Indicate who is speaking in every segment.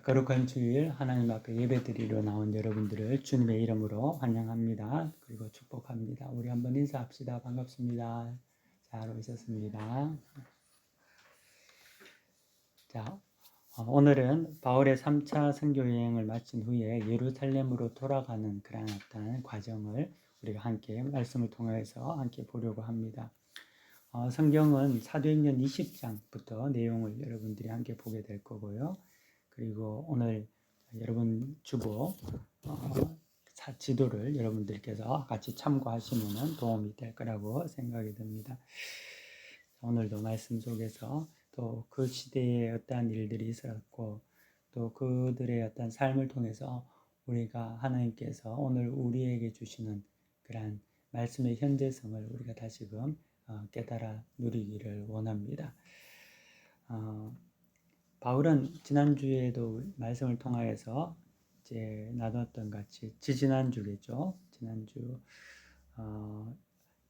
Speaker 1: 거룩한 주일 하나님 앞에 예배드리러 나온 여러분들을 주님의 이름으로 환영합니다. 그리고 축복합니다. 우리 한번 인사합시다. 반갑습니다. 잘 오셨습니다. 자, 오늘은 바울의 3차 선교 여행을 마친 후에 예루살렘으로 돌아가는 그런 어떤 과정을 우리가 함께 말씀을 통해서 함께 보려고 합니다. 성경은 사도행전 20장부터 내용을 여러분들이 함께 보게 될 거고요. 그리고 오늘 여러분 주보 지도를 여러분들께서 같이 참고하시면 도움이 될 거라고 생각이 듭니다. 오늘도 말씀 속에서 또 그 시대에 어떠한 일들이 있었고 또 그들의 어떤 삶을 통해서 우리가 하나님께서 오늘 우리에게 주시는 그러한 말씀의 현재성을 우리가 다시금 깨달아 누리기를 원합니다. 바울은 지난주에도 말씀을 통하여서 이제 나눴던 같이 지난주겠죠. 지난주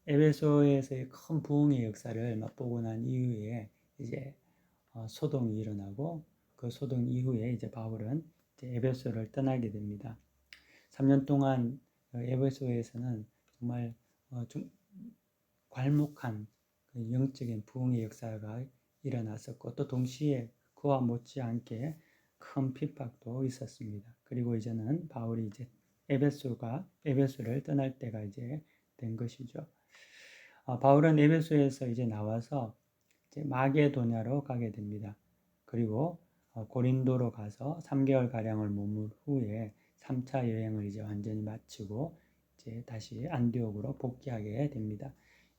Speaker 1: 에베소에서의 큰 부흥의 역사를 맛보고 난 이후에 이제 소동이 일어나고 그 소동 이후에 이제 바울은 이제 에베소를 떠나게 됩니다. 3년 동안 에베소에서는 정말 좀 괄목한 영적인 부흥의 역사가 일어났었고 또 동시에 그와 못지않게 큰 핍박도 있었습니다. 그리고 이제는 바울이 이제 에베소를 떠날 때가 이제 된 것이죠. 바울은 에베소에서 이제 나와서 이제 마게도냐로 가게 됩니다. 그리고 고린도로 가서 3개월 가량을 머물 후에 3차 여행을 이제 완전히 마치고 이제 다시 안디옥으로 복귀하게 됩니다.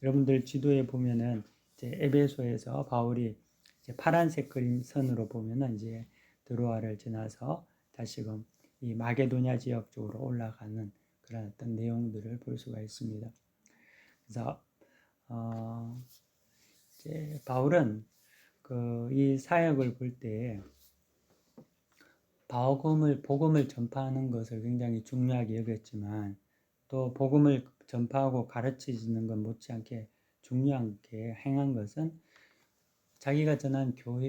Speaker 1: 여러분들 지도에 보면은 이제 에베소에서 바울이 이제 파란색 그림 선으로 보면은 이제 드로아를 지나서 다시금 이 마게도냐 지역 쪽으로 올라가는 그런 어떤 내용들을 볼 수가 있습니다. 그래서 이제 바울은 이 사역을 볼 때 복음을 전파하는 것을 굉장히 중요하게 여겼지만 또 복음을 전파하고 가르치는 것 못지않게 중요하게 행한 것은 자기가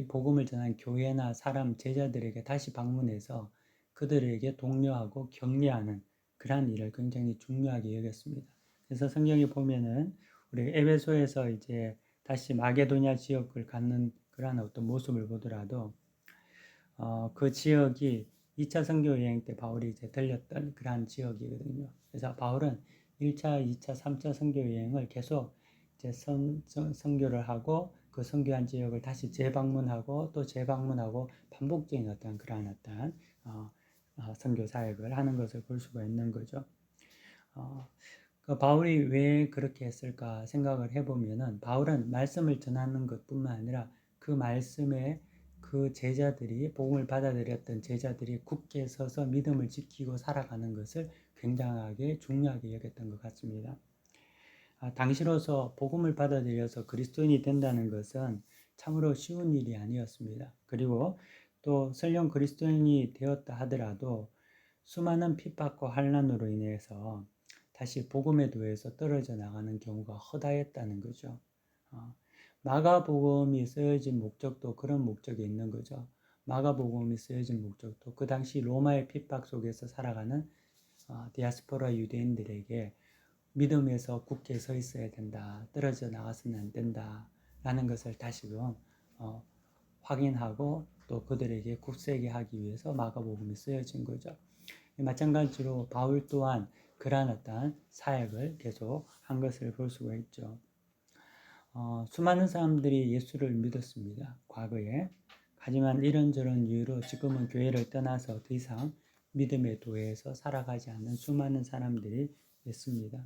Speaker 1: 복음을 전한 교회나 사람, 제자들에게 다시 방문해서 그들에게 독려하고 격려하는 그러한 일을 굉장히 중요하게 여겼습니다. 그래서 성경에 보면은 우리 에베소에서 이제 다시 마게도냐 지역을 갖는 그러한 어떤 모습을 보더라도 그 지역이 2차 선교 여행 때 바울이 이제 들렸던 그러한 지역이거든요. 그래서 바울은 1차, 2차, 3차 선교 여행을 계속 이제 선교를 하고 그 선교한 지역을 다시 재방문하고 또 재방문하고 반복적인 그러한 선교 사역을 하는 것을 볼 수가 있는 거죠. 그 바울이 왜 그렇게 했을까 생각을 해보면은 바울은 말씀을 전하는 것뿐만 아니라 그 말씀에 그 제자들이 복음을 받아들였던 제자들이 굳게 서서 믿음을 지키고 살아가는 것을 굉장하게 중요하게 여겼던 것 같습니다. 당시로서 복음을 받아들여서 그리스도인이 된다는 것은 참으로 쉬운 일이 아니었습니다. 그리고 또 설령 그리스도인이 되었다 하더라도 수많은 핍박과 환난으로 인해서 다시 복음의 도에서 떨어져 나가는 경우가 허다했다는 거죠. 마가복음이 쓰여진 목적도 그런 목적이 있는 거죠. 마가복음이 쓰여진 목적도 그 당시 로마의 핍박 속에서 살아가는 디아스포라 유대인들에게 믿음에서 굳게 서 있어야 된다. 떨어져 나가서는 안 된다. 라는 것을 다시금 확인하고 또 그들에게 굳세게 하기 위해서 마가복음이 쓰여진 거죠. 마찬가지로 바울 또한 그러한 어떤 사역을 계속 한 것을 볼 수가 있죠. 수많은 사람들이 예수를 믿었습니다. 과거에. 하지만 이런저런 이유로 지금은 교회를 떠나서 더 이상 믿음의 도에서 살아가지 않는 수많은 사람들이 있습니다.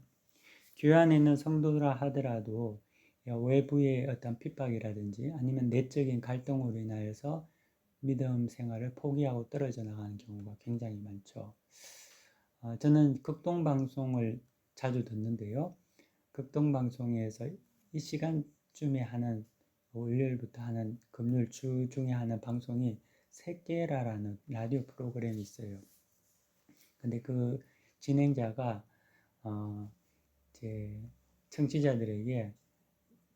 Speaker 1: 교회 안에 있는 성도라 하더라도 외부의 어떤 핍박이라든지 아니면 내적인 갈등으로 인하여서 믿음 생활을 포기하고 떨어져 나가는 경우가 굉장히 많죠. 저는 극동방송을 자주 듣는데요. 극동방송에서 이 시간쯤에 하는 월요일부터 하는 금요일 주중에 하는 방송이 새끼라라는 라디오 프로그램이 있어요. 근데 그 진행자가 제 청취자들에게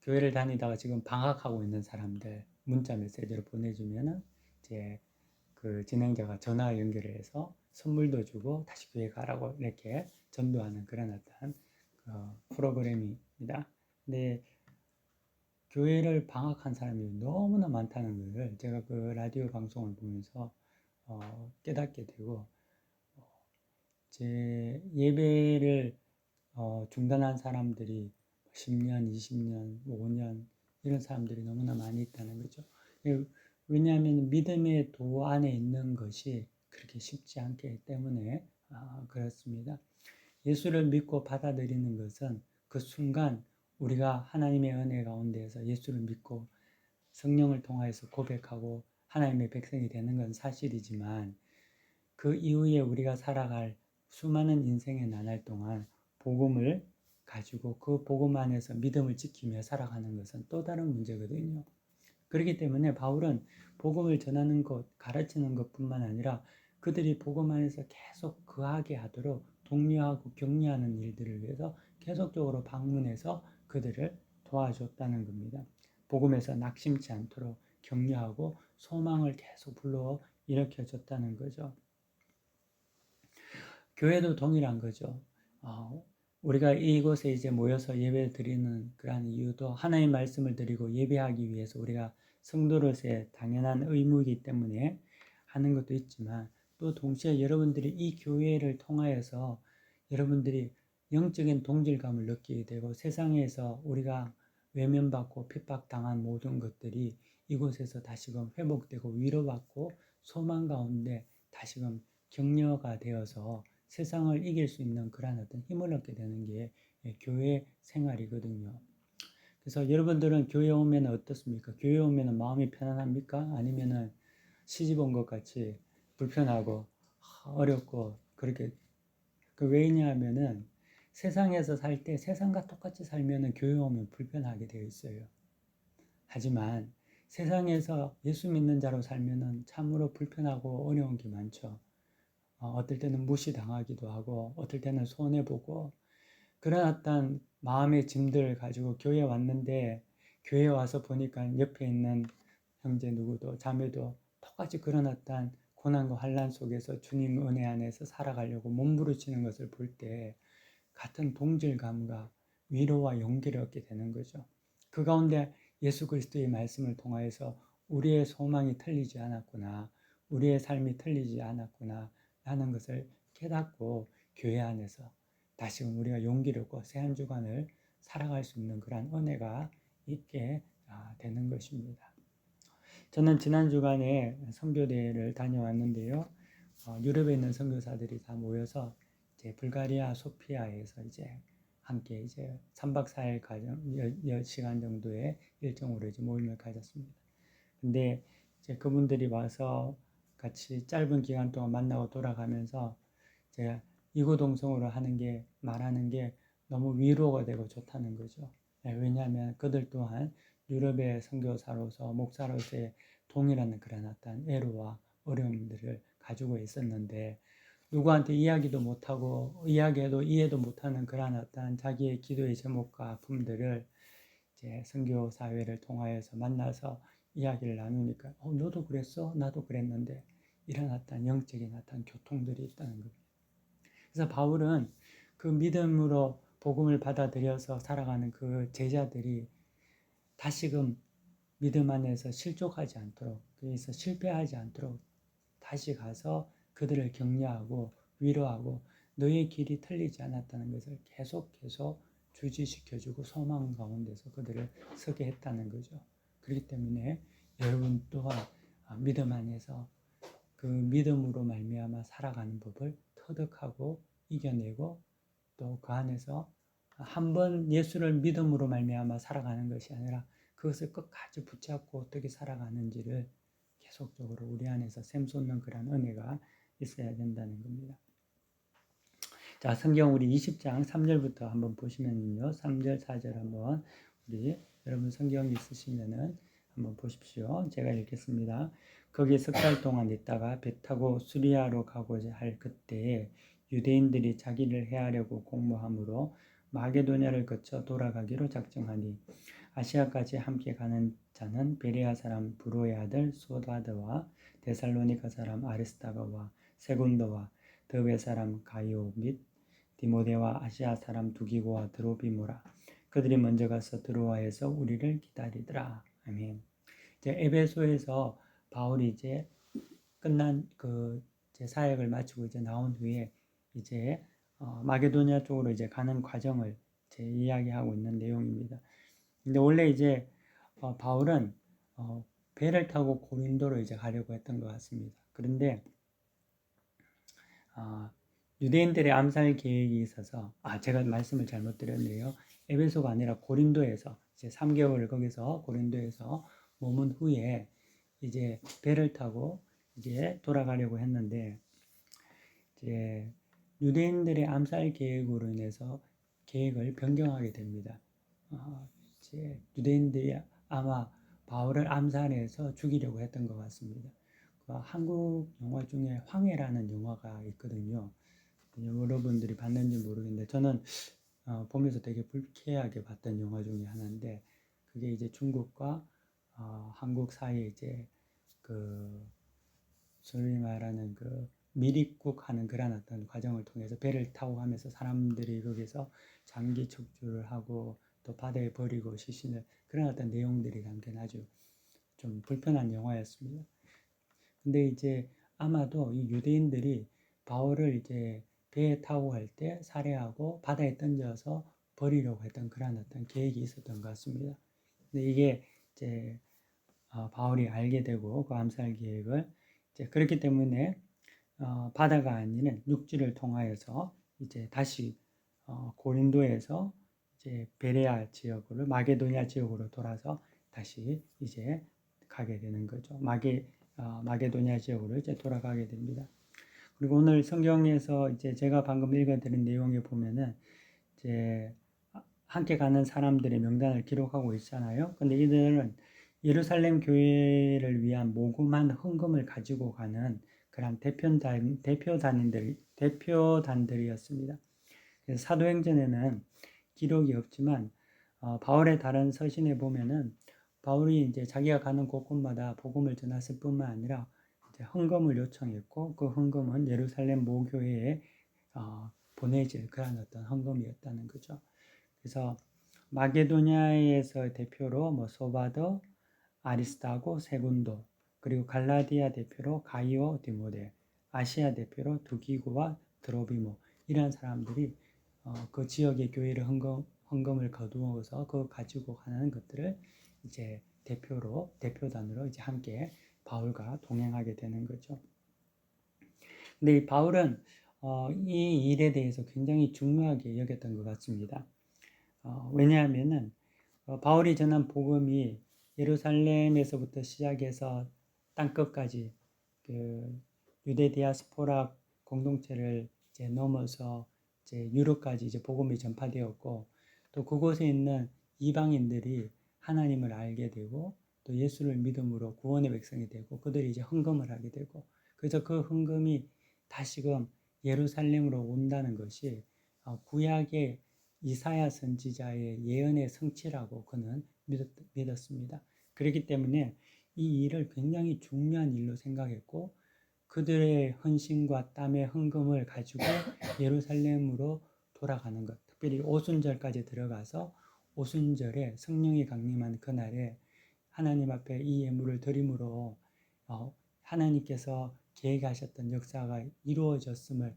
Speaker 1: 교회를 다니다가 지금 방학하고 있는 사람들 문자 메시지를 보내주면은 이제 그 진행자가 전화 연결을 해서 선물도 주고 다시 교회 가라고 이렇게 전도하는 그런 어떤 프로그램입니다. 근데 교회를 방학한 사람이 너무나 많다는 것을 제가 그 라디오 방송을 보면서 깨닫게 되고, 제 예배를 중단한 사람들이 10년, 20년, 5년 이런 사람들이 너무나 많이 있다는 거죠. 왜냐하면 믿음의 도 안에 있는 것이 그렇게 쉽지 않기 때문에 그렇습니다. 예수를 믿고 받아들이는 것은 그 순간 우리가 하나님의 은혜 가운데에서 예수를 믿고 성령을 통하여서 고백하고 하나님의 백성이 되는 건 사실이지만, 그 이후에 우리가 살아갈 수많은 인생의 나날 동안 복음을 가지고 그 복음 안에서 믿음을 지키며 살아가는 것은 또 다른 문제거든요. 그렇기 때문에 바울은 복음을 전하는 것, 가르치는 것뿐만 아니라 그들이 복음 안에서 계속 거하게 하도록 독려하고 격려하는 일들을 위해서 계속적으로 방문해서 그들을 도와줬다는 겁니다. 복음에서 낙심치 않도록 격려하고 소망을 계속 불러 일으켜줬다는 거죠. 교회도 동일한 거죠. 우리가 이곳에 이제 모여서 예배 드리는 그러한 이유도 하나님의 말씀을 드리고 예배하기 위해서 우리가 성도로서의 당연한 의무이기 때문에 하는 것도 있지만, 또 동시에 여러분들이 이 교회를 통하여서 여러분들이 영적인 동질감을 느끼게 되고, 세상에서 우리가 외면받고 핍박당한 모든 것들이 이곳에서 다시금 회복되고 위로받고 소망 가운데 다시금 격려가 되어서 세상을 이길 수 있는 그러한 어떤 힘을 얻게 되는 게 교회 생활이거든요. 그래서 여러분들은 교회 오면 어떻습니까? 교회 오면 마음이 편안합니까? 아니면은 시집 온 것 같이 불편하고 어렵고 그렇게, 왜냐하면은 세상에서 살 때 세상과 똑같이 살면은 교회 오면 불편하게 되어 있어요. 하지만 세상에서 예수 믿는 자로 살면은 참으로 불편하고 어려운 게 많죠. 어떨 때는 무시당하기도 하고 어떨 때는 손해보고, 그런 어떤 마음의 짐들을 가지고 교회에 왔는데, 교회에 와서 보니까 옆에 있는 형제 누구도 자매도 똑같이 그런 어떤 고난과 환난 속에서 주님 은혜 안에서 살아가려고 몸부림치는 것을 볼 때 같은 동질감과 위로와 용기를 얻게 되는 거죠. 그 가운데 예수 그리스도의 말씀을 통하여서 우리의 소망이 틀리지 않았구나, 우리의 삶이 틀리지 않았구나 하는 것을 깨닫고 교회 안에서 다시금 우리가 용기를 얻고 새 한 주간을 살아갈 수 있는 그런 은혜가 있게 되는 것입니다. 저는 지난 주간에 선교대회를 다녀왔는데요. 유럽에 있는 선교사들이 다 모여서 이제 불가리아 소피아에서 이제 함께 이제 3박 4일 가정 10시간 정도의 일정으로 이제 모임을 가졌습니다. 근데 이제 그분들이 와서 같이 짧은 기간 동안 만나고 돌아가면서 제가 이구동성으로 말하는 게 너무 위로가 되고 좋다는 거죠. 왜냐하면 그들 또한 유럽의 선교사로서 목사로서의 동일한 그런 어떤 애로와 어려움들을 가지고 있었는데, 누구한테 이야기도 못하고 이야기해도 이해도 못하는 그런 어떤 자기의 기도의 제목과 아픔들을 이제 선교 사회를 통하여서 만나서 이야기를 나누니까 너도 그랬어? 나도 그랬는데, 이런 어떤 영적인 어떤 교통들이 있다는 겁니다. 그래서 바울은 그 믿음으로 복음을 받아들여서 살아가는 그 제자들이 다시금 믿음 안에서 실족하지 않도록, 그래서 실패하지 않도록 다시 가서 그들을 격려하고 위로하고 너의 길이 틀리지 않았다는 것을 계속 주지시켜주고 소망 가운데서 그들을 서게 했다는 거죠. 그렇기 때문에 여러분 또한 믿음 안에서 그 믿음으로 말미암아 살아가는 법을 터득하고 이겨내고, 또 그 안에서 한 번 예수를 믿음으로 말미암아 살아가는 것이 아니라 그것을 끝까지 붙잡고 어떻게 살아가는지를 계속적으로 우리 안에서 샘솟는 그런 은혜가 있어야 된다는 겁니다. 자, 성경 우리 20장 3절부터 한번 보시면요. 3절, 4절 한번 우리 여러분 성경 있으시면은 한번 보십시오. 제가 읽겠습니다. 거기 석 달 동안 있다가 배 타고 수리아로 가고자 할 그때에 유대인들이 자기를 해하려고 공모함으로 마게도냐를 거쳐 돌아가기로 작정하니 아시아까지 함께 가는 자는 베레아 사람 브로의 아들 소다드와 데살로니가 사람 아리스다가와 세군도와 더베 사람 가이오 및 디모데와 아시아 사람 두기고와 드로비모라. 그들이 먼저 가서 드로아에서 우리를 기다리더라. 아멘. 이제 에베소에서 바울이 이제 끝난 그 이제 사역을 마치고 이제 나온 후에 이제 마게도니아 쪽으로 이제 가는 과정을 이제 이야기하고 있는 내용입니다. 근데 원래 이제 바울은 배를 타고 고린도로 이제 가려고 했던 것 같습니다. 그런데 유대인들의 암살 계획이 있어서 제가 말씀을 잘못 드렸네요. 에베소가 아니라 고린도에서 이제 3개월을 거기서 고린도에서 머문 후에 이제 배를 타고 이제 돌아가려고 했는데 이제 유대인들의 암살 계획으로 인해서 계획을 변경하게 됩니다. 이제 유대인들이 아마 바울을 암살해서 죽이려고 했던 것 같습니다. 한국 영화 중에 황해라는 영화가 있거든요. 여러분들이 봤는지 모르겠는데 저는 보면서 되게 불쾌하게 봤던 영화 중에 하나인데 그게 이제 중국과 한국 사이에 이제 그 소위 말하는 그 미립국 하는 그런 어떤 과정을 통해서 배를 타고 가면서 사람들이 거기서 장기 척추를 하고 또 바다에 버리고 시신을 그런 어떤 내용들이 담긴 아주 좀 불편한 영화였습니다. 근데 이제 아마도 이 유대인들이 바울을 이제 배에 타고 갈 때 살해하고 바다에 던져서 버리려고 했던 그런 어떤 계획이 있었던 것 같습니다. 근데 이게 이제 바울이 알게 되고 그 암살 계획을 이제 그렇기 때문에 바다가 아닌 육지를 통하여서 이제 다시 고린도에서 이제 베레아 지역으로 마게도니아 지역으로 돌아서 다시 이제 가게 되는 거죠. 마게도니아 지역으로 이제 돌아가게 됩니다. 그리고 오늘 성경에서 이제 제가 방금 읽어드린 내용에 보면은 이제 함께 가는 사람들의 명단을 기록하고 있잖아요. 근데 이들은 예루살렘 교회를 위한 모금한 헌금을 가지고 가는 그런 대표단들이었습니다. 그래서 사도행전에는 기록이 없지만 바울의 다른 서신에 보면은 바울이 이제 자기가 가는 곳곳마다 복음을 전했을 뿐만 아니라 이제 헌금을 요청했고 그 헌금은 예루살렘 모교회에 보내질 그런 어떤 헌금이었다는 거죠. 그래서 마게도니아에서 대표로 뭐 소바더, 아리스타고, 세군도, 그리고 갈라디아 대표로 가이오, 디모데, 아시아 대표로 두기고와 드로비모 이런 사람들이 그 지역의 교회를 헌금을 거두어서 그 가지고 가는 것들을 이제 대표단으로 이제 함께 바울과 동행하게 되는 거죠. 근데 이 바울은 이 일에 대해서 굉장히 중요하게 여겼던 것 같습니다. 왜냐하면은 바울이 전한 복음이 예루살렘에서부터 시작해서 땅끝까지 그 유대 디아스포라 공동체를 이제 넘어서 이제 유럽까지 이제 복음이 전파되었고 또 그곳에 있는 이방인들이 하나님을 알게 되고 또 예수를 믿음으로 구원의 백성이 되고 그들이 이제 헌금을 하게 되고 그래서 그 헌금이 다시금 예루살렘으로 온다는 것이 구약의 이사야 선지자의 예언의 성취라고 그는 믿었습니다. 그렇기 때문에 이 일을 굉장히 중요한 일로 생각했고 그들의 헌신과 땀의 헌금을 가지고 예루살렘으로 돌아가는 것, 특별히 오순절까지 들어가서 오순절에 성령이 강림한 그날에 하나님 앞에 이 예물을 드림으로 하나님께서 계획하셨던 역사가 이루어졌음을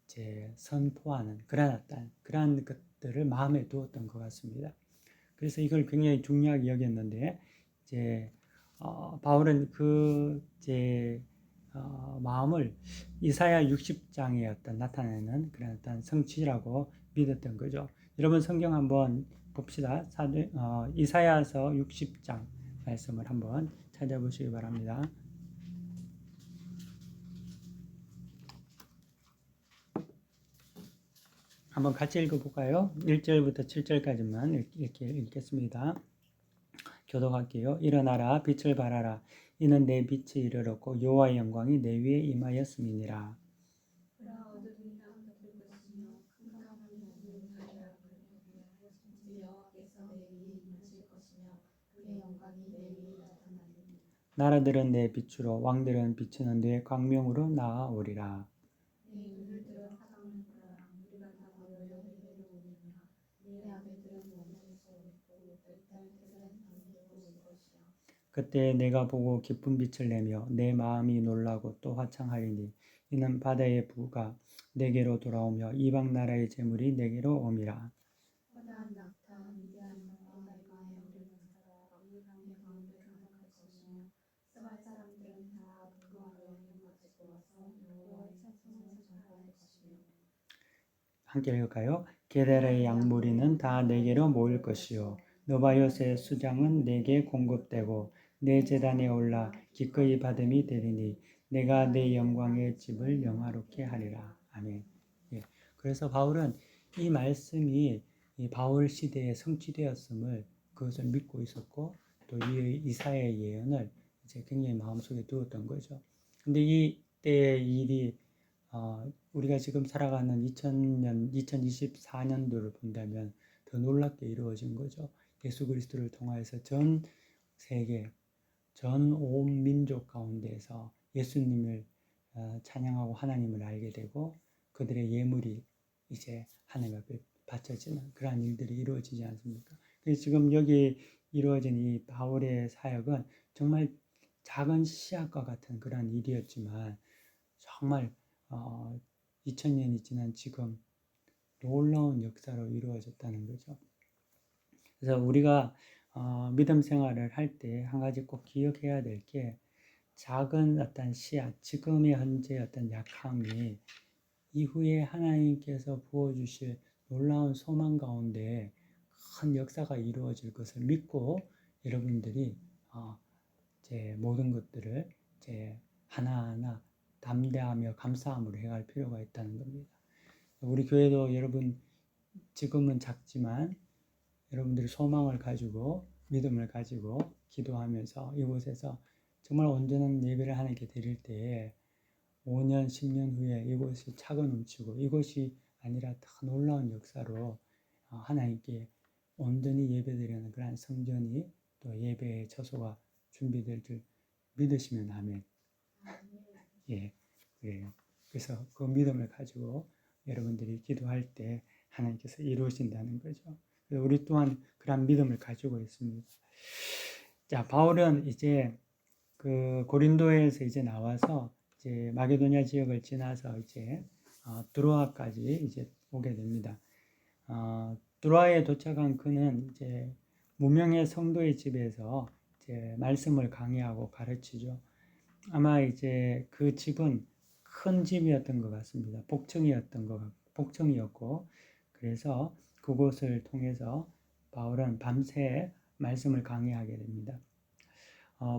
Speaker 1: 이제 선포하는 그러한 것들을 마음에 두었던 것 같습니다. 그래서 이걸 굉장히 중요하게 여겼는데 이제 바울은 그 이제 마음을 이사야 60장에 어떤 나타내는 그런 어떤 성취라고 믿었던 거죠. 여러분 성경 한번 봅시다. 이사야서 60장 말씀을 한번 찾아보시기 바랍니다. 한번 같이 읽어볼까요? 1절부터 7절까지만 이렇게 읽겠습니다. 교독할게요. 일어나라 빛을 발하라. 이는 내 빛이 이르렀고 여호와의 영광이 내 위에 임하였음이니라. 나라들은 내 빛으로 왕들은 비추는 내 광명으로 나아오리라.
Speaker 2: 네 그들은 화장을 보라. 우리가 다 모여 내게로 오느니라. 네 아들들은 멈출 수 없고 내 딸들은 잠들고 올 것이야.
Speaker 1: 그때 내가 보고 기쁜 빛을 내며 내 마음이 놀라고 또 화창하리니 이는 바다의 부가 내게로 돌아오며 이방 나라의 재물이 내게로 옴이라.
Speaker 2: 허다한 낙타 미디안 나라와 에바에 오르는 자가 이 강의 가운데 가득할 것이며 스발 사람들은 다 부와 여행을 가지고 와서 여호와의 찬송을 전파할 것이며
Speaker 1: 함께 읽을까요? 게데라의 양무리는 다 내게로 모일 것이요 느바요스의 수장은 내게 공급되고 내 제단에 올라 기꺼이 받음이 되리니 내가 내 영광의 집을 영화롭게 하리라. 아멘. 예. 그래서 바울은 이 말씀이 이 바울 시대에 성취되었음을 그것을 믿고 있었고 또 이 이사야의 예언을 이제 굉장히 마음속에 두었던 거죠. 근데 이때의 일이 우리가 지금 살아가는 2000년, 2024년도를 본다면 더 놀랍게 이루어진 거죠. 예수 그리스도를 통하여서 전 세계, 전 온 민족 가운데에서 예수님을 찬양하고 하나님을 알게 되고 그들의 예물이 이제 하나님 앞에 바쳐지는 그러한 일들이 이루어지지 않습니까? 그래서 지금 여기 이루어진 이 바울의 사역은 정말 작은 시작과 같은 그러한 일이었지만 정말 2000년이 지난 지금 놀라운 역사로 이루어졌다는 거죠. 그래서 우리가 믿음 생활을 할 때 한 가지 꼭 기억해야 될 게 작은 어떤 씨앗, 지금의 현재 어떤 약함이 이후에 하나님께서 부어주실 놀라운 소망 가운데 큰 역사가 이루어질 것을 믿고 여러분들이 제 모든 것들을 제 하나하나 담대하며 감사함으로 해갈 필요가 있다는 겁니다. 우리 교회도 여러분 지금은 작지만 여러분들이 소망을 가지고 믿음을 가지고 기도하면서 이곳에서 정말 온전한 예배를 하나님께 드릴 때에 5년, 10년 후에 이곳이 차고 넘치고 이곳이 아니라 더 놀라운 역사로 하나님께 온전히 예배드리는 그러한 성전이 또 예배의 처소가 준비될 줄 믿으시면 아멘. 예, 그래요. 그래서 그 믿음을 가지고 여러분들이 기도할 때 하나님께서 이루신다는 거죠. 우리 또한 그런 믿음을 가지고 있습니다. 자, 바울은 이제 그 고린도에서 이제 나와서 이제 마게도냐 지역을 지나서 이제 드로아까지 이제 오게 됩니다. 드로아에 도착한 그는 이제 무명의 성도의 집에서 이제 말씀을 강의하고 가르치죠. 아마 이제 그 집은 큰 집이었던 것 같습니다. 복층이었고, 그래서 그곳을 통해서 바울은 밤새 말씀을 강의하게 됩니다.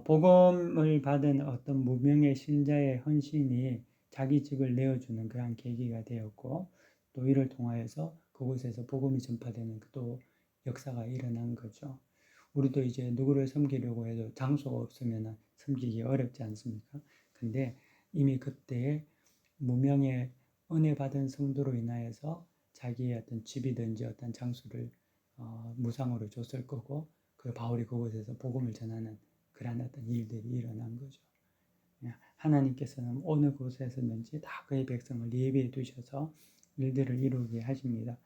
Speaker 1: 복음을 받은 어떤 무명의 신자의 헌신이 자기 집을 내어주는 그런 계기가 되었고, 또 이를 통하여서 그곳에서 복음이 전파되는 또 역사가 일어난 거죠. 우리도 이제 누구를 섬기려고 해도 장소가 없으면 섬기기 어렵지 않습니까? 근데 이미 그때 무명의 은혜 받은 성도로 인하여서 자기의 어떤 집이든지 어떤 장소를 무상으로 줬을 거고, 그 바울이 그곳에서 복음을 전하는 그러한 어떤 일들이 일어난 거죠. 하나님께서는 어느 곳에서든지 다 그의 백성을 예비해 두셔서 일들을 이루게 하십니다.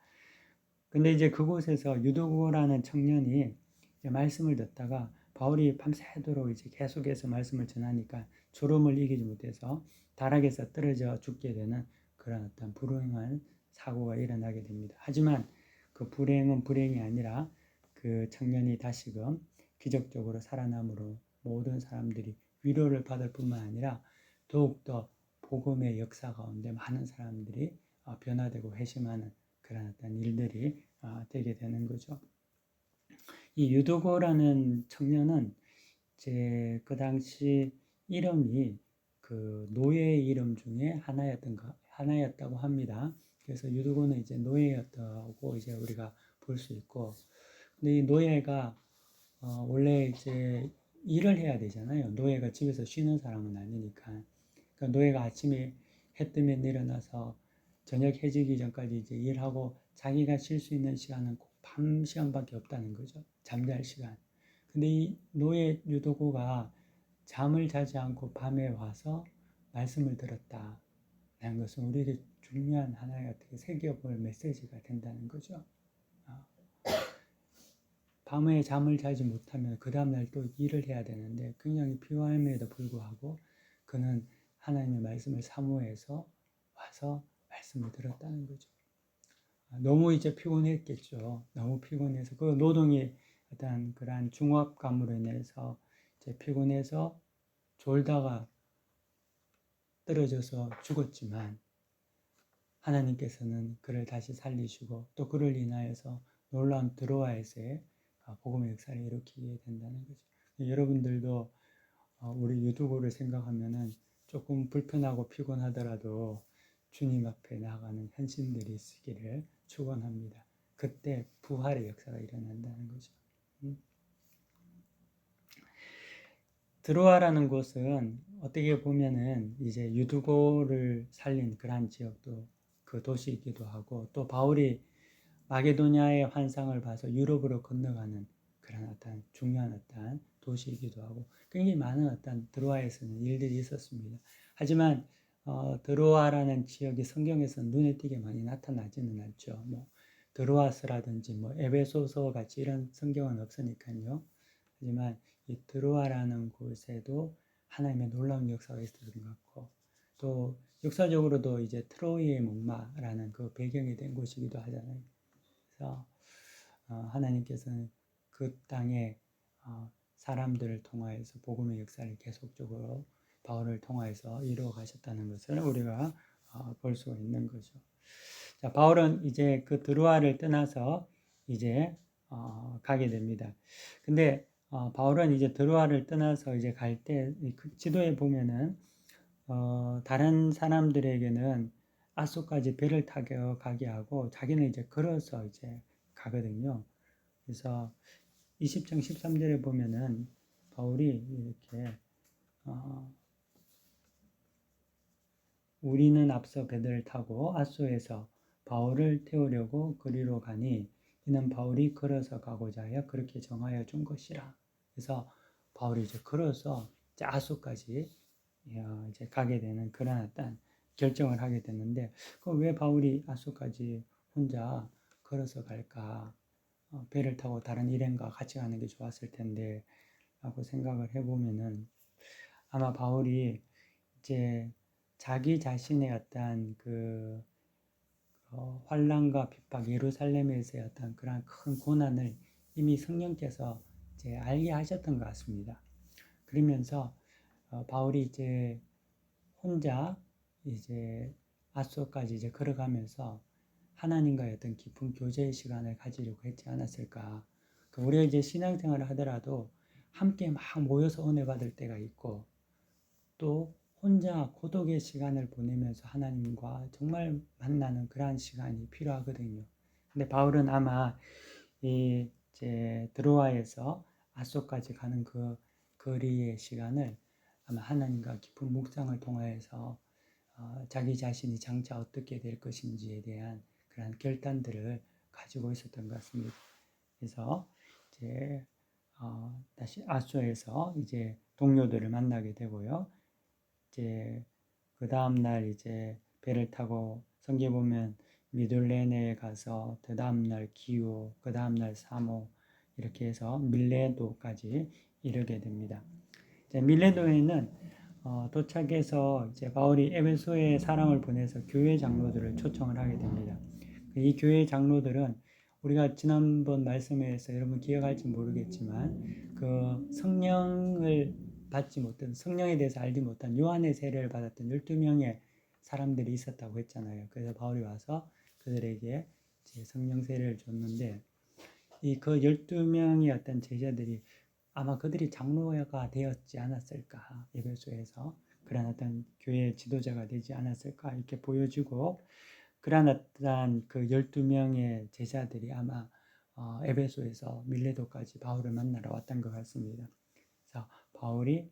Speaker 1: 근데 이제 그곳에서 유도구라는 청년이 말씀을 듣다가 바울이 밤새도록 이제 계속해서 말씀을 전하니까 졸음을 이기지 못해서 다락에서 떨어져 죽게 되는 그런 어떤 불행한 사고가 일어나게 됩니다. 하지만 그 불행은 불행이 아니라 그 청년이 다시금 기적적으로 살아남으로 모든 사람들이 위로를 받을 뿐만 아니라 더욱더 복음의 역사 가운데 많은 사람들이 변화되고 회심하는 그런 어떤 일들이 되게 되는 거죠. 이 유도고라는 청년은 제 그 당시 이름이 그 노예의 이름 중에 하나였다고 합니다. 그래서 유도고는 이제 노예였다고 이제 우리가 볼 수 있고, 근데 이 노예가 원래 이제 일을 해야 되잖아요. 노예가 집에서 쉬는 사람은 아니니까. 그러니까 노예가 아침에 해 뜨면 일어나서 저녁 해지기 전까지 이제 일하고 자기가 쉴 수 있는 시간은 꼭 밤 시간밖에 없다는 거죠. 잠잘 시간. 근데 이 노예 유도고가 잠을 자지 않고 밤에 와서 말씀을 들었다 라는 것은 우리에게 중요한 하나의 어떻게 새겨볼 메시지가 된다는 거죠. 밤에 잠을 자지 못하면 그 다음날 또 일을 해야 되는데 굉장히 피곤함에도 불구하고 그는 하나님의 말씀을 사모해서 와서 말씀을 들었다는 거죠. 너무 이제 피곤했겠죠. 너무 피곤해서 그 노동이 어떤 그러한 중압감으로 인해서 이제 피곤해서 졸다가 떨어져서 죽었지만 하나님께서는 그를 다시 살리시고 또 그를 인하여서 놀라운 드로아에서의 복음의 역사를 일으키게 된다는 거죠. 여러분들도 우리 유두고를 생각하면은 조금 불편하고 피곤하더라도 주님 앞에 나아가는 헌신들이 있기를 축원합니다. 그때 부활의 역사가 일어난다는 거죠. 드로아라는 곳은 어떻게 보면은 이제 유두고를 살린 그러한 지역도 그 도시이기도 하고 또 바울이 마게도냐의 환상을 봐서 유럽으로 건너가는 그런 어떤 중요한 어떤 도시이기도 하고 굉장히 많은 어떤 드로아에서는 일들이 있었습니다. 하지만 드로아라는 지역이 성경에서 눈에 띄게 많이 나타나지는 않죠. 뭐 드로아스라든지 뭐 에베소서 같이 이런 성경은 없으니까요. 하지만 이 드로아라는 곳에도 하나님의 놀라운 역사가 있었던 것 같고 또 역사적으로도 이제 트로이의 목마라는 그 배경이 된 곳이기도 하잖아요. 그래서 하나님께서는 그 땅에 사람들을 통하여서 복음의 역사를 계속적으로 바울을 통하여서 이루어 가셨다는 것을 우리가 볼 수 있는 거죠. 자, 바울은 이제 그 드로아를 떠나서 이제 가게 됩니다. 근데 바울은 이제 드로아를 떠나서 이제 갈 때 지도에 보면은 다른 사람들에게는 아소까지 배를 타고 가게 하고 자기는 이제 걸어서 이제 가거든요. 그래서 20장 13절에 보면은 바울이 이렇게 우리는 앞서 배를 타고 아소에서 바울을 태우려고 그리로 가니 이는 바울이 걸어서 가고자 하여 그렇게 정하여 준 것이라. 그래서 바울이 이제 걸어서 이제 아소까지 이제 가게 되는 그런 어떤 결정을 하게 됐는데 왜 바울이 아소까지 혼자 걸어서 갈까? 배를 타고 다른 일행과 같이 가는 게 좋았을 텐데 라고 생각을 해보면은 아마 바울이 이제 자기 자신의 어떤 그 환난과 핍박, 예루살렘에서의 어떤 그런 큰 고난을 이미 성령께서 이제 알게 하셨던 것 같습니다. 그러면서 바울이 이제 혼자 이제 아소까지 이제 걸어가면서 하나님과의 어떤 깊은 교제의 시간을 가지려고 했지 않았을까. 우리가 이제 신앙생활을 하더라도 함께 막 모여서 은혜 받을 때가 있고 또 혼자 고독의 시간을 보내면서 하나님과 정말 만나는 그러한 시간이 필요하거든요. 근데 바울은 아마 이제 드로아에서 아소까지 가는 그 거리의 시간을 아마 하나님과 깊은 묵상을 통하여서 자기 자신이 장차 어떻게 될 것인지에 대한 그런 결단들을 가지고 있었던 것 같습니다. 그래서 이제 다시 아소에서 이제 동료들을 만나게 되고요. 이제 그 다음 날 이제 배를 타고 성경에 보면 미둘레네에 가서 그 다음 날 기우, 그 다음 날 사모 이렇게 해서 밀레도까지 이르게 됩니다. 이제 밀레도에는 도착해서 이제 바울이 에베소에 사람을 보내서 교회 장로들을 초청을 하게 됩니다. 이 교회 장로들은 우리가 지난번 말씀에서 여러분 기억할지 모르겠지만 그 성령을 받지 못한 성령에 대해서 알지 못한 요한의 세례를 받았던 12명의 사람들이 있었다고 했잖아요. 그래서 바울이 와서 그들에게 이제 성령 세례를 줬는데 이 그 12명의 어떤 제자들이 아마 그들이 장로가 되었지 않았을까, 에베소에서 그런 어떤 교회 지도자가 되지 않았을까 이렇게 보여지고 그런 어떤 그 12명의 제자들이 아마 에베소에서 밀레도까지 바울을 만나러 왔던 것 같습니다. 그래서 바울이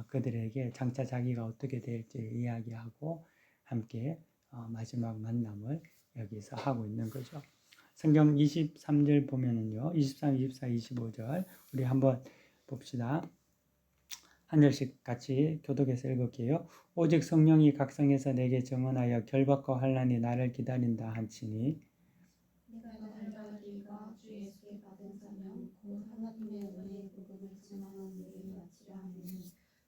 Speaker 1: 그들에게 장차 자기가 어떻게 될지 이야기하고 함께 마지막 만남을 여기서 하고 있는 거죠. 성경 23절 보면은요, 23, 24, 25절 우리 한번 봅시다. 한 절씩 같이 교독해서 읽을게요. 오직 성령이 각성해서 내게 정언하여 결박과 환난이 나를 기다린다 한치니
Speaker 2: 내가 달려가기가 주 예수께 받은 사명 곧 하나님의 은혜의 복음을 증언하는 일을 마치려 하면은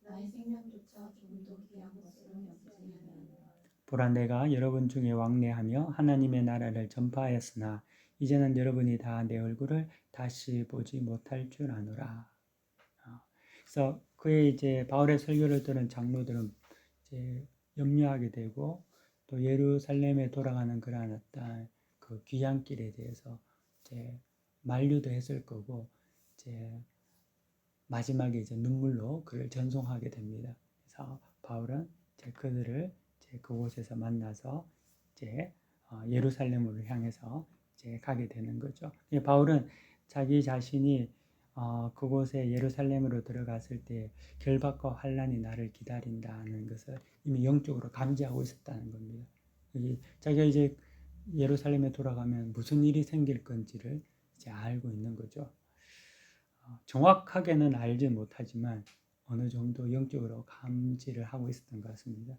Speaker 2: 나의 생명조차 조금 더 귀한 것으로 여기지 아니하노라.
Speaker 1: 보라 내가 여러분 중에 왕래하며 하나님의 나라를 전파하였으나 이제는 여러분이 다 내 얼굴을 다시 보지 못할 줄 아노라. 그래서 그의 이제 바울의 설교를 들은 장로들은 이제 염려하게 되고 또 예루살렘에 돌아가는 그러한 어떤 그 귀향길에 대해서 이제 만류도 했을 거고 이제 마지막에 이제 눈물로 그를 전송하게 됩니다. 그래서 바울은 이제 그들을 이제 그곳에서 만나서 이제 예루살렘으로 향해서 이제 가게 되는 거죠. 바울은 자기 자신이 그곳에 예루살렘으로 들어갔을 때 결박과 환난이 나를 기다린다는 것을 이미 영적으로 감지하고 있었다는 겁니다. 자기가 이제 예루살렘에 돌아가면 무슨 일이 생길 건지를 이제 알고 있는 거죠. 정확하게는 알지 못하지만 어느 정도 영적으로 감지를 하고 있었던 것 같습니다.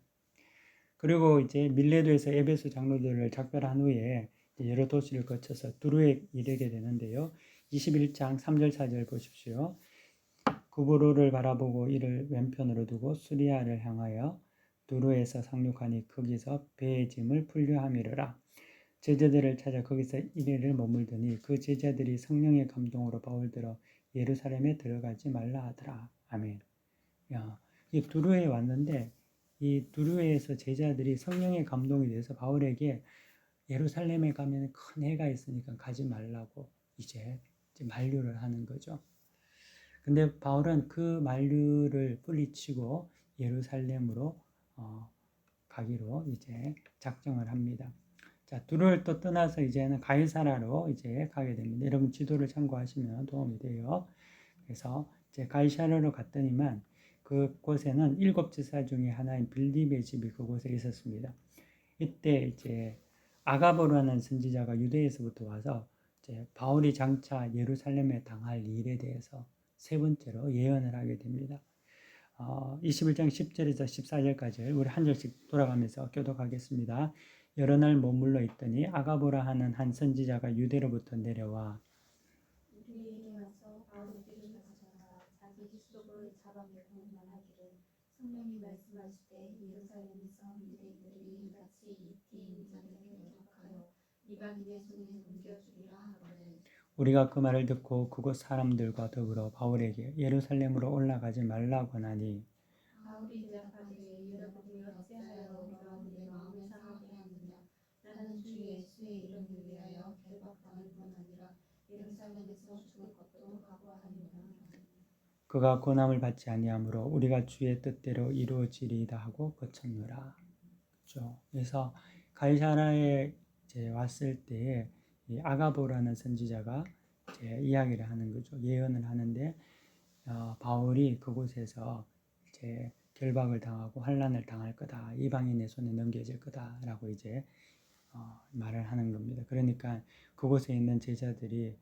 Speaker 1: 그리고 이제 밀레도에서 에베소 장로들을 작별한 후에 여러 도시를 거쳐서 두루에 이르게 되는데요. 21장 3절 4절 보십시오. 구브로를 바라보고 이를 왼편으로 두고 수리아를 향하여 두루에서 상륙하니 거기서 배의 짐을 풀려함이르라. 제자들을 찾아 거기서 이래를 머물더니 그 제자들이 성령의 감동으로 바울들어 예루살렘에 들어가지 말라 하더라. 아멘. 이 두루에 왔는데 이 두루에서 제자들이 성령의 감동이 돼서 바울에게 예루살렘에 가면 큰 해가 있으니까 가지 말라고 이제 만류를 하는 거죠. 근데 바울은 그 만류를 뿌리치고 예루살렘으로 가기로 이제 작정을 합니다. 자, 두루를 또 떠나서 이제는 가이사라로 이제 가게 됩니다. 여러분 지도를 참고하시면 도움이 돼요. 그래서 이제 가이사라로 갔더니만 그곳에는 7 지사 중에 하나인 빌립의 집이 그곳에 있었습니다. 이때 이제 아가보라는 선지자가 유대에서부터 와서 이제 바울이 장차 예루살렘에 당할 일에 대해서 세 번째로 예언을 하게 됩니다. 21장 10절에서 14절까지 우리 한 절씩 돌아가면서 교독하겠습니다. 여러 날 머물러 있더니 아가보라 하는 한 선지자가 유대로부터 내려와
Speaker 2: 우리에게 와서 바울의 뒤를 가져다가 자기 휘속을 잡아내고 말하기를 성령이 말씀하시되 예루살렘에서 유대인들이 이같이 이티 인자들에게 결박하여 이방인의 손에 넘겨주리라 하거늘
Speaker 1: 우리가 그 말을 듣고 그곳 사람들과 더불어 바울에게 예루살렘으로 올라가지 말라고 하나니
Speaker 2: 바울이 대답하되 여러분이 어찌하여 우리가 내 마음을 상하게 하느냐 나는 주 예수의 이름을 위하여 결박당할 뿐 아니라 예루살렘에서 죽을 것도 각오하노라.
Speaker 1: 그가 고난을 받지 아니하므로 우리가 주의 뜻대로 이루어지리이다 하고 거쳤노라. 그렇죠. 그래서 가이사라에 이제 왔을 때 이 아가보라는 선지자가 이제 이야기를 하는 거죠. 예언을 하는데 바울이 그곳에서 이제 결박을 당하고 환난을 당할 거다. 이방인의 손에 넘겨질 거다라고 이제 말을 하는 겁니다. 그러니까 그곳에 있는 제자들이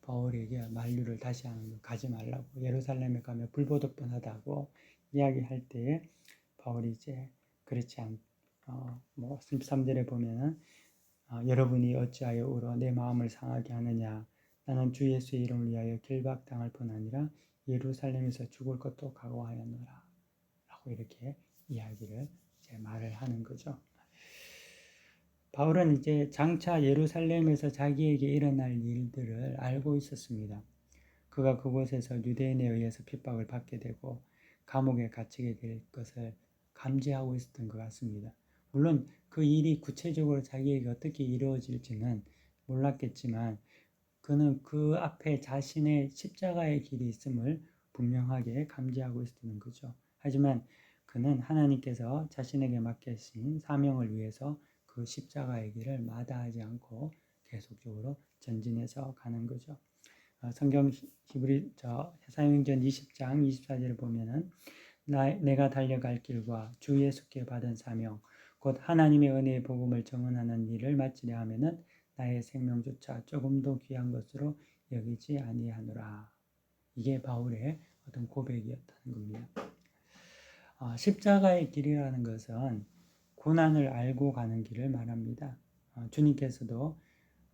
Speaker 1: 바울에게 만류를 다시 하는 거 가지 말라고 예루살렘에 가면 불보듯 뻔하다고 이야기할 때 바울이 이제 그렇지 않. 13절에 보면은 여러분이 어찌하여 울어 내 마음을 상하게 하느냐 나는 주 예수의 이름을 위하여 결박당할 뿐 아니라 예루살렘에서 죽을 것도 각오하였노라 라고 이렇게 이야기를 이제 말을 하는 거죠. 바울은 이제 장차 예루살렘에서 자기에게 일어날 일들을 알고 있었습니다. 그가 그곳에서 유대인에 의해서 핍박을 받게 되고 감옥에 갇히게 될 것을 감지하고 있었던 것 같습니다. 물론 그 일이 구체적으로 자기에게 어떻게 이루어질지는 몰랐겠지만 그는 그 앞에 자신의 십자가의 길이 있음을 분명하게 감지하고 있었던 거죠. 하지만 그는 하나님께서 자신에게 맡기신 사명을 위해서 그 십자가의 길을 마다하지 않고 계속적으로 전진해서 가는 거죠. 성경 사도행전 20장 24절을 보면은 내가 달려갈 길과 주 예수께 받은 사명 곧 하나님의 은혜의 복음을 증언하는 일을 마치려 하면은 나의 생명조차 조금도 귀한 것으로 여기지 아니하노라. 이게 바울의 어떤 고백이었다는 겁니다. 십자가의 길이라는 것은 고난을 알고 가는 길을 말합니다. 주님께서도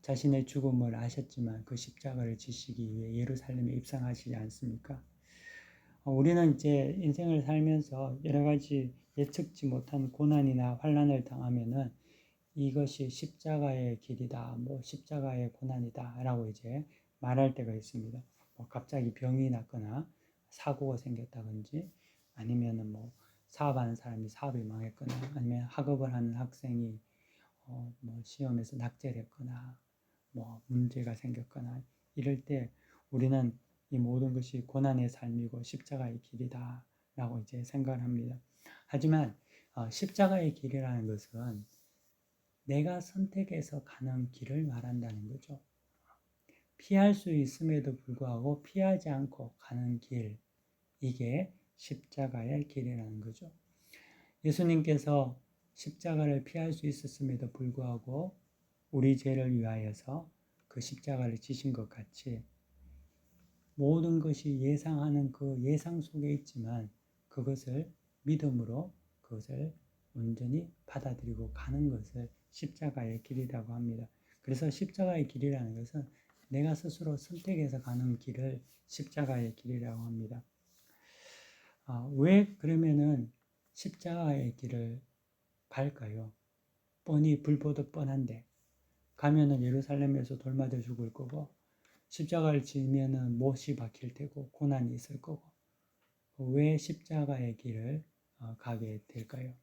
Speaker 1: 자신의 죽음을 아셨지만 그 십자가를 지시기 위해 예루살렘에 입성하시지 않습니까? 우리는 이제 인생을 살면서 여러 가지 예측지 못한 고난이나 환난을 당하면은 이것이 십자가의 길이다, 뭐 십자가의 고난이다라고 이제 말할 때가 있습니다. 뭐 갑자기 병이 났거나 사고가 생겼다든지 아니면은 뭐 사업하는 사람이 사업이 망했거나 아니면 학업을 하는 학생이 뭐 시험에서 낙제를 했거나 뭐 문제가 생겼거나 이럴 때 우리는 이 모든 것이 고난의 삶이고 십자가의 길이다라고 이제 생각을 합니다. 하지만 십자가의 길이라는 것은 내가 선택해서 가는 길을 말한다는 거죠. 피할 수 있음에도 불구하고 피하지 않고 가는 길, 이게 십자가의 길이라는 거죠. 예수님께서 십자가를 피할 수 있었음에도 불구하고 우리 죄를 위하여서 그 십자가를 지신 것 같이 모든 것이 예상하는 그 예상 속에 있지만 그것을 믿음으로 그것을 온전히 받아들이고 가는 것을 십자가의 길이라고 합니다. 그래서 십자가의 길이라는 것은 내가 스스로 선택해서 가는 길을 십자가의 길이라고 합니다. 왜 그러면은 십자가의 길을 갈까요? 뻔히 불보듯 뻔한데 가면은 예루살렘에서 돌 맞아 죽을 거고 십자가를 지면은 못이 박힐 테고 고난이 있을 거고 왜 십자가의 길을 가게 될까요?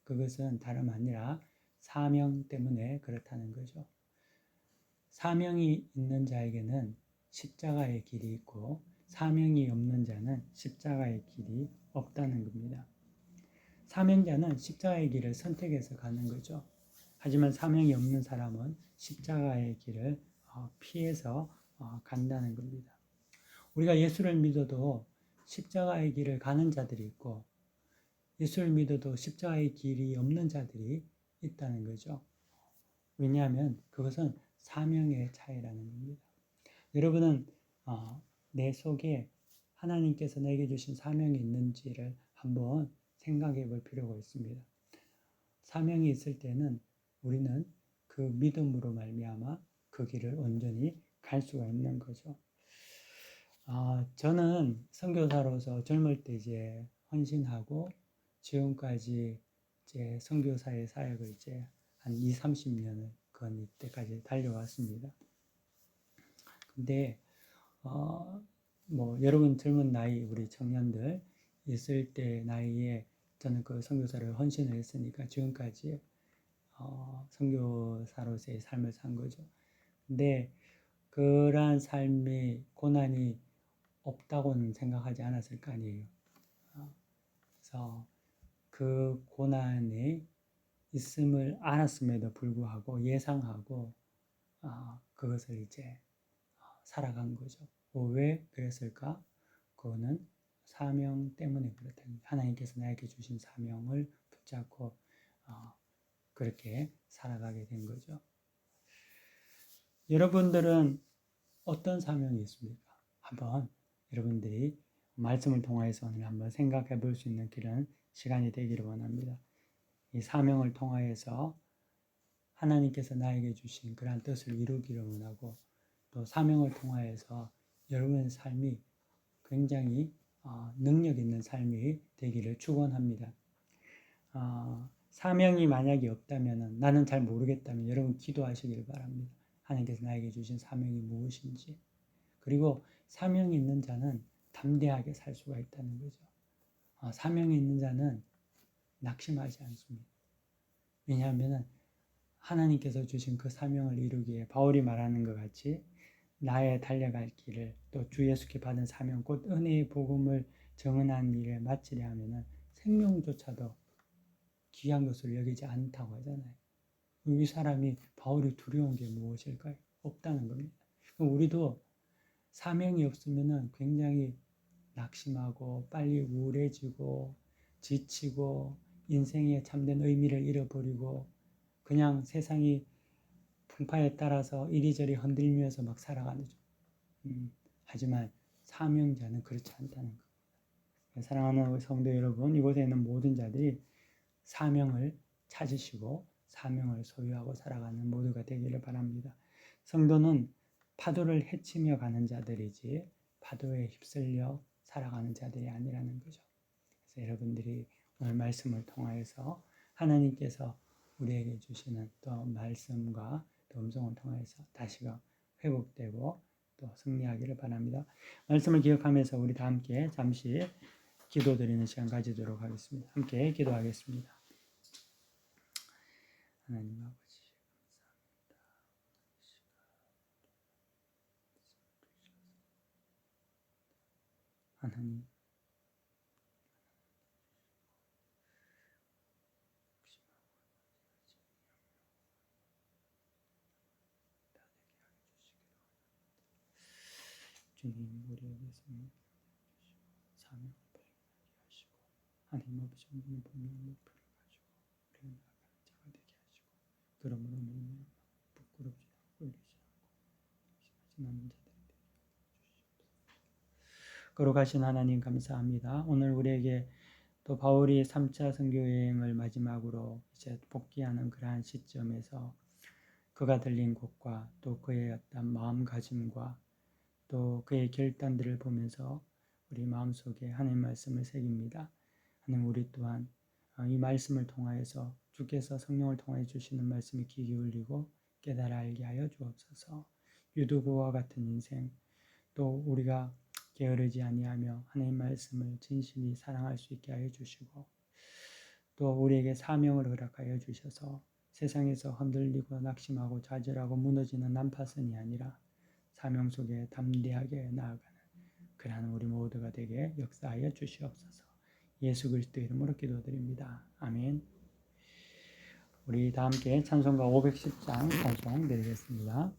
Speaker 1: 그것은 다름 아니라 사명 때문에 그렇다는 거죠. 사명이 있는 자에게는 십자가의 길이 있고 사명이 없는 자는 십자가의 길이 없다는 겁니다. 사명자는 십자가의 길을 선택해서 가는 거죠. 하지만 사명이 없는 사람은 십자가의 길을 피해서 간다는 겁니다. 우리가 예수를 믿어도 십자가의 길을 가는 자들이 있고 예수를 믿어도 십자가의 길이 없는 자들이 있다는 거죠. 왜냐하면 그것은 사명의 차이라는 겁니다. 여러분은 내 속에 하나님께서 내게 주신 사명이 있는지를 한번 생각해 볼 필요가 있습니다. 사명이 있을 때는 우리는 그 믿음으로 말미암아 그 길을 온전히 갈 수가 있는 거죠. 저는 선교사로서 젊을 때 이제 헌신하고 지금까지 이제 선교사의 사역을 이제 한 20-30년을 건 이때까지 달려왔습니다. 근데 뭐 여러분 젊은 나이 우리 청년들 있을 때 나이에 저는 그 선교사를 헌신을 했으니까 지금까지 선교사로서의 삶을 산 거죠. 근데 그러한 삶이 고난이 없다고는 생각하지 않았을 거 아니에요. 그래서 그 고난이 있음을 알았음에도 불구하고 예상하고 그것을 이제 살아간 거죠. 왜 그랬을까? 그거는 사명 때문에 그렇다. 하나님께서 나에게 주신 사명을 붙잡고 그렇게 살아가게 된 거죠. 여러분들은 어떤 사명이 있습니까? 한번 여러분들이 말씀을 통해서 오늘 한번 생각해 볼 수 있는 그런 시간이 되기를 원합니다. 이 사명을 통하여서 하나님께서 나에게 주신 그러한 뜻을 이루기를 원하고 또 사명을 통하여서 여러분의 삶이 굉장히 능력 있는 삶이 되기를 축원합니다. 사명이 만약에 없다면 나는 잘 모르겠다면 여러분 기도하시길 바랍니다. 하나님께서 나에게 주신 사명이 무엇인지 그리고 사명이 있는 자는 담대하게 살 수가 있다는 거죠. 사명이 있는 자는 낙심하지 않습니다. 왜냐하면 하나님께서 주신 그 사명을 이루기에 바울이 말하는 것 같이 나의 달려갈 길을 또 주 예수께 받은 사명 곧 은혜의 복음을 정언한 일에 마치려 하면은 생명조차도 귀한 것을 여기지 않다고 하잖아요. 이 사람이 바울이 두려운 게 무엇일까요? 없다는 겁니다. 우리도 사명이 없으면은 굉장히 낙심하고 빨리 우울해지고 지치고 인생의 참된 의미를 잃어버리고 그냥 세상이 풍파에 따라서 이리저리 흔들리면서 막 살아가는 거죠. 하지만 사명자는 그렇지 않다는 겁니다. 사랑하는 성도 여러분, 이곳에 있는 모든 자들이 사명을 찾으시고 사명을 소유하고 살아가는 모두가 되기를 바랍니다. 성도는 파도를 헤치며 가는 자들이지 파도에 휩쓸려 살아가는 자들이 아니라는 거죠. 그래서 여러분들이 오늘 말씀을 통하여서 하나님께서 우리에게 주시는 또 말씀과 또 음성을 통해서 다시금 회복되고 또 승리하기를 바랍니다. 말씀을 기억하면서 우리 다 함께 잠시 기도드리는 시간 가지도록 하겠습니다. 함께 기도하겠습니다. 하나님 아버지 감사합니다. 하나님 주님 우리에게서 사명을 발견하게 하시고 하나님 아버지 우리는 분명한 목표를 가지고 우리가 나아가는 자가 되게 하시고 그러므로 우리는 부끄럽지 않고 꿀리지 않고 의심하지 않는 자들이 되게 하시옵소서. 거룩하신 하나님 감사합니다. 오늘 우리에게 또 바울이 3차 선교 여행을 마지막으로 이제 복귀하는 그러한 시점에서 그가 들린 곳과 또 그의 어떤 마음가짐과 또 그의 결단들을 보면서 우리 마음속에 하나님 말씀을 새깁니다. 하나님 우리 또한 이 말씀을 통하여서 주께서 성령을 통하여 주시는 말씀에 귀 기울이고 깨달아 알게 하여 주옵소서. 유두부와 같은 인생 또 우리가 게으르지 아니하며 하나님 말씀을 진실히 사랑할 수 있게 하여 주시고 또 우리에게 사명을 허락하여 주셔서 세상에서 흔들리고 낙심하고 좌절하고 무너지는 난파선이 아니라 사명 속에 담대하게 나아가는 그러한 우리 모두가 되게 역사하여 주시옵소서. 예수 그리스도 이름으로 기도드립니다. 아멘. 우리 다 함께 찬송가 510장 찬송 드리겠습니다.